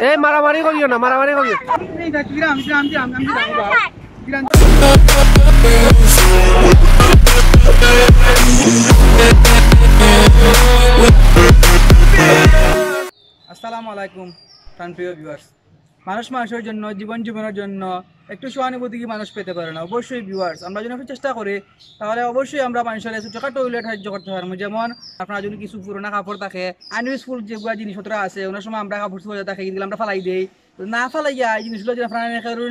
এই মারামারি করিও না, মারামারি করিও। আসসালামু আলাইকুম প্রিয় ভিউয়ার্স। মানুষ মানুষের জন্য, জীবনের জন্য একটু সহানুভূতি কি মানুষ পেতে পারে না? অবশ্যই ভিউয়ার্স, আমরা যদি একটু চেষ্টা করি তাহলে অবশ্যই আমরা মানুষের ছোটখাটো টয়লেট সাহায্য করতে পারবো। যেমন আপনার যদি কিছু পুরোনো কাপড় থাকে, আনইউজফুল যেগুলো জিনিসপত্র আছে, অনেক সময় আমরা কাপড় চোপড় থাকে এগুলো আমরা ফালাই দিই, না ফালাইয়া এই জিনিসগুলো যদি আপনারা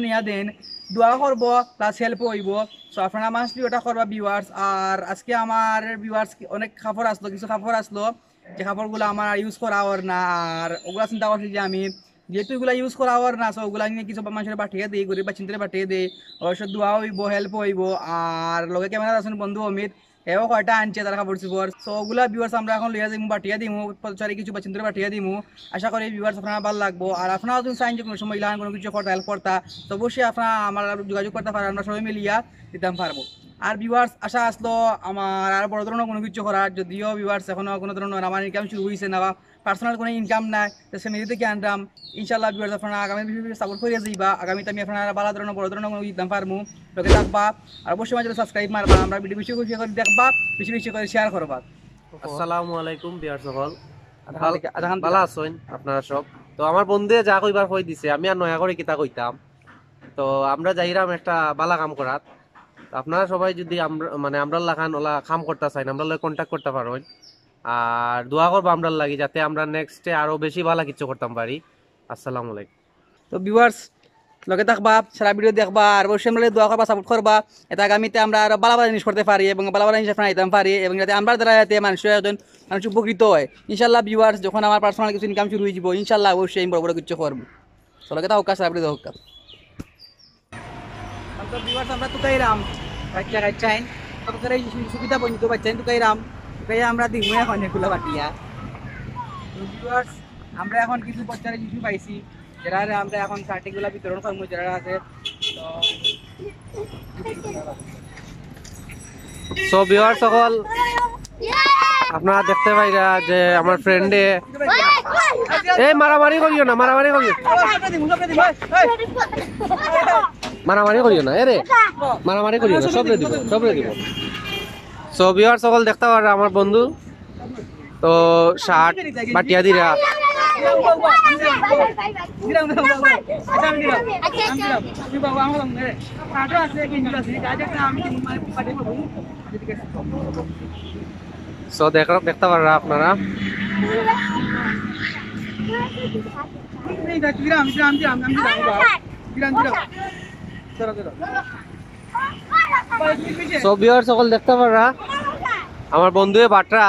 নিয়ে দেন, দোয়া করবো প্লাস হেল্প হইব। সো আপনারা মাস্ট বি ওটা করবা ভিউয়ার্স। আর আজকে আমার ভিউয়ার্স অনেক কাপড় আসলো, কিছু কাপড় আসলো যে কাপড়গুলো আমার ইউজ করা আর না, আর ওগুলো চিন্তা করছি যে আমি যেহেতু এগুলো ইউজ করা আর না, সো ওগুলো নিয়ে কিছু মানুষের পাঠিয়ে দিই, গরিব বা চিন্তায় পাঠিয়ে দিই। অবশ্য দোয়া হইব, হেল্প হইব। আর লগে ক্যামেরা আছেন বন্ধু অমিত, এও কয়টা আনছে তারা কাপড় চোপড়। সো ওগুলা ভিউয়ার্স আমরা এখন লিয়া দিমু, পাঠিয়ে দিমু, সরি কিছু বা চিন্তায় পাঠিয়ে দিমু। আশা করি ভিউয়ার্স আপনারা ভালো লাগবো। আর আপনারা যদি চাইন যে কোনো সময় ইলান কোনো কিছু করতে হেল্প করতা, তো অবশ্যই আপনারা আমার যোগাযোগ করতে পারেন, আমরা সবাই মিলিয়া দিতাম পারবো। আর ভিউয়ার্স আশা আসলো আমার আর বড় ধরনের কোনো কিছু করার, যদিও ভিউয়ার্স এখনো কোনো ধরনের আমার ইনকাম শুরু হয়েছে না, বা পার্সোনাল কোনো ইনকাম নাই, তো সে নিজে থেকে আনতাম। ইনশাল্লাহ ভিউয়ার্স আপনারা আগামী ভিডিও সাপোর্ট করে যাইবা। আগামীতে আমি আপনারা ভালো ধরনের বড় ধরনের কোনো দিতাম পারবো, লোকে থাকবা। আর অবশ্যই আমাদের সাবস্ক্রাইব মারবা, আমরা ভিডিও বেশি বেশি করে দেখবা, বেশি বেশি করে শেয়ার করবা। আসসালামু আলাইকুম ভিউয়ার্স সকল, ভালো আছেন আপনারা সব? তো আমার বন্ধু যা কইবার কই দিছে, আমি আর নয়া করে কিতা কইতাম। তো আমরা যাইরাম একটা বালা কাম করাত। আপনারা সবাই যদি আমরা লাগান ওলা কাম করতে চাই, আমরা লগে কন্ট্যাক্ট করতে পারেন। আর দোয়া করবো আমরা লাগি যাতে আমরা নেক্সটে আরো বেশি ভালো কিছু করতাম পারি। আসসালামু আলাইকুম। তো ভিউয়ার্স লগে থাকবা, সারা ভিডিও দেখবা, আর অবশ্যই আমরা দোয়া করবা, সাপোর্ট করবা, এটা আগামীতে আমরা আরো ভালো ভালো জিনিস করতে পারি এবং ভালো ভালো জিনিস আপনারা দিতে পারি, এবং যাতে আমরা দ্বারা যাতে মানুষ উপকৃত হয়। ইনশাল্লাহ ভিউয়ার্স যখন আমার পার্সোনাল কিছু ইনকাম শুরু হয়ে যাব, ইনশাল্লাহ অবশ্যই আমি বড় বড় কিছু করবো। তো লগে থাকা সারা ভিডিও হোক। তো ভিউয়ার্স আমরা তুকাইরাম বাচ্চা কাচ্চাইন, আপনারা এই সুবিধা বন্ধু বাচ্চাইন তুকাইরাম, তুকাইয়া আমরা দিমু এখন এগুলো বাটিয়া। তো ভিউয়ার্স আমরা এখন কিছু বাচ্চারা কিছু পাইছি, যারা আমরা এখন সার্টিগুলা বিতরণ করবো যারা আছে। সো ভিউয়ার্স সকল আপনারা দেখতে পাইরা যে আমার ফ্রেন্ডে এই মারামারি করিও না, মারামারি করিও, মারামারি করিও না, এরে মারামারি করিও না, সবরে দিব, সবরে দিব। সো ভিউয়ার্স সকল দেখতে পারে আমার বন্ধু তো শার্ট বাটিয়া দিরা। সো দেখতে পারা আপনারা। সো ভিউয়ার্স সকল দেখতে পারা আমার বন্ধু বাটরা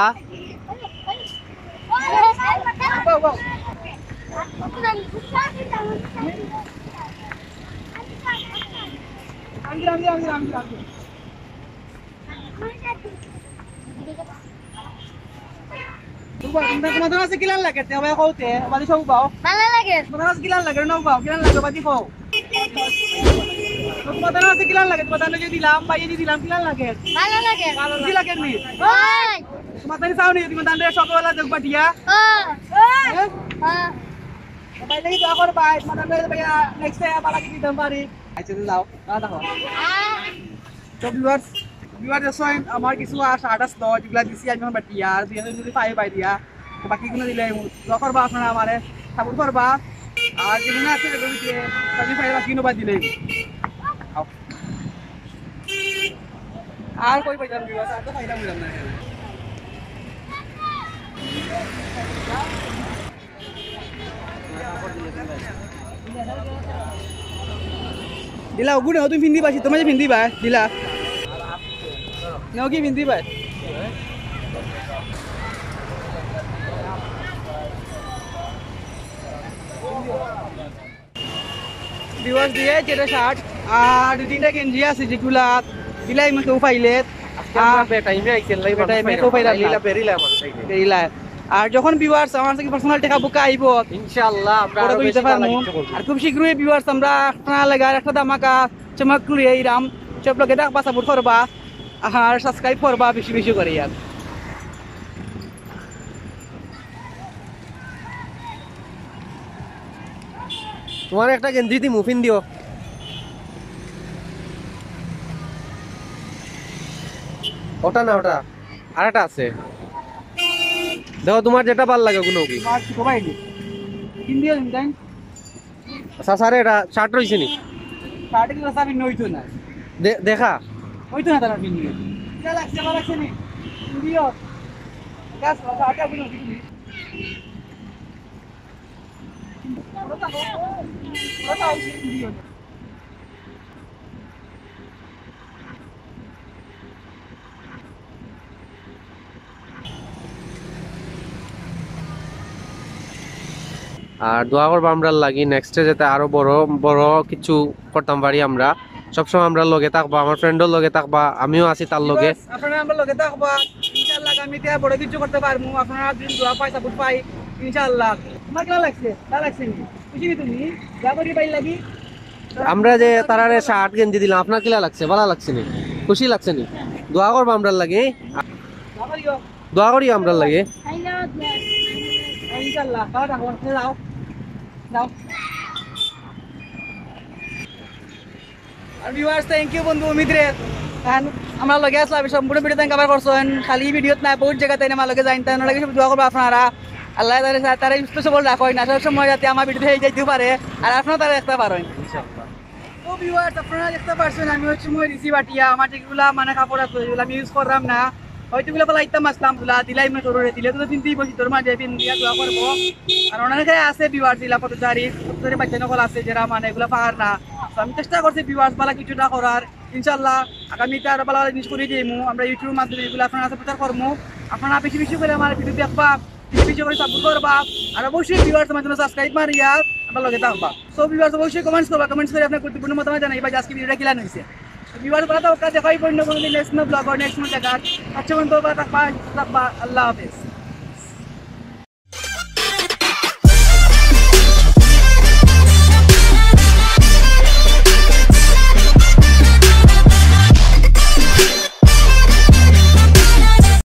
তোমাদের আছে কিলান লাগে তে ভাই কওতে বাদি সব বাও ভালো লাগে, তোমাদের আছে কিলান লাগে নাও বাও, কিলান লাগে বাদি খাও। তোমাদের আছে কিলান লাগে, তোমাদের যদি দিলাম বাইয়ে যদি দিলাম কিলান লাগে, ভালো লাগে, ভালো লাগে নি ওই তোমাদের চাও নি তোমাদের সকালবেলা দেখ বাটিয়া হ্যাঁ হ্যাঁ ভাই লাগি দোয়া কর ভাই, তোমাদের ভাই নেক্সট টাইম ভালো কি দিতাম পারি। আচ্ছা যাও না দেখো। তো ভিউয়ার্স আমার কিছু শার্ট আসলো যেগুলা দিছি আমি বাটিয়া, আর দুই যদি পাই পাই দিয়া বাকিগুলো দিলে দোয়া করবা, আপনারা আমারে সাপোর্ট করবা। আর যেগুলো আছে সবই পাই বাকি নোবা দিলে আর কই পাইতাম ভিউয়ার্স, আর তো পাইতাম না। দিলা ওগুলো তুমি পিন্দি পাইছি, তোমার যে পিন্দি পাই দিলা নাও কি পিন্দি পাই। ভিউয়ার্স দিয়ে যেটা শার্ট আর দুই তিনটা গেঞ্জি আছে যেগুলা দিলাই মতো পাইলে আর যখন ভিউয়ার্স আমার থেকে পার্সোনাল টাকা বুকা আইব ইনশাআল্লাহ আমরা দিতে পারবো। আর খুব শীঘ্রই ভিউয়ার্স আমরা আপনারা লাগার একটা ধামাকা চমক লই আইরাম, সব লোকে দেখবা, সাপোর্ট করবা আর সাবস্ক্রাইব করবা বেশি বেশি করে। আর তোমার একটা গেঞ্জি দি মুফিন দিও। ওটা না, ওটা আর একটা আছে, দেখো তোমার যেটা ভাল লাগে কোনো কি। সাসারে এটা শার্ট রইছে নি? দেখা আর দোয়া করবো আমরা লাগি নেক্সটে যাতে আরো বড় বড় কিছু করতাম পারি। আমরা সবসময় আমরা লগে থাকবা, আমার ফ্রেন্ডও লগে থাকবা, আমিও আছি তার লগে। আপনারা আমরা লগে থাকবা ইনশাআল্লাহ, আগামীতে বড় কিছু করতে পারবো। আপনারা যদি দোয়া পাই, সাপোর্ট পাই ইনশাআল্লাহ। তোমার কেমন লাগছে? ভালো লাগছে নি? খুশি কি তুমি দোয়া করি পাই লাগি? আমরা যে তারারে শার্ট গেঞ্জি দিলাম, আপনার কিলা লাগছে? ভালো লাগছে নি? খুশি লাগছে নি? দোয়া করবো আমরা লাগে, দোয়া করিও, দোয়া করি আমরা লাগে। ইনশাআল্লাহ ভালো থাকো। যাও যাও। আর ভিউয়ার্স থ্যাংক ইউ বন্ধু অমিত্রে, আমার লগে আসলে সম্পূর্ণ ভিডিও তাই কভার করছেন, খালি ভিডিওত নাই বহুত জায়গাতে আমার লগে যাইন, তাই লাগে দোয়া করবো আপনারা। আল্লাহ তারা সুস্থ সবল রাখেন, আসার সময় যাতে আমার ভিডিও হয়ে যাইতে পারে আর আপনারা তারা দেখতে পারেন ইনশাআল্লাহ। তো ভিউয়ার্স আপনারা দেখতে পারছেন আমি হচ্ছে মই রিসি বাটিয়া, আমার যেগুলা মানে কাপড় আছে যেগুলো আমি ইউজ করলাম না, হয়তো গুলো পালাইতাম আসলাম গুলা দিলাই মই তোর দিলে তো চিন্তাই বসি তোর মাঝে পিন দিয়া দোয়া করবো। আর অনেকে আছে ভিউয়ার্স দিলা পথচারী বাচ্চা নকল আছে যারা মানে এগুলো পাহাড় না, তো আমি চেষ্টা করছি ভিউয়ার্স বালা কিছুটা করার। ইনশাআল্লাহ আগামীতে আরো ভালো জিনিস করে দিইমু, আমরা ইউটিউবের মাধ্যমে এগুলো আপনার কাছে প্রচার করবো। আপনারা বেশি বেশি করে আমার ভিডিও দেখবা, বেশি বেশি করে সাপোর্ট করবা, আর অবশ্যই ভিউয়ার্স আমার জন্য সাবস্ক্রাইব মারিয়া আমার লগে থাকবা। সো ভিউয়ার্স অবশ্যই কমেন্টস করবা, কমেন্টস করে আপনার গুরুত্বপূর্ণ মতামত জানাইবা যে আজকে ভিডিওটা কিলান হয়েছে। ভিউয়ার্স ভালো থাকবা, দেখাই পড়লো কোনো নেক্সট ব্লগ আর নেক্সট জায়গা। আচ্ছা বন্ধু থাকবা, আল্লাহ হাফেজ।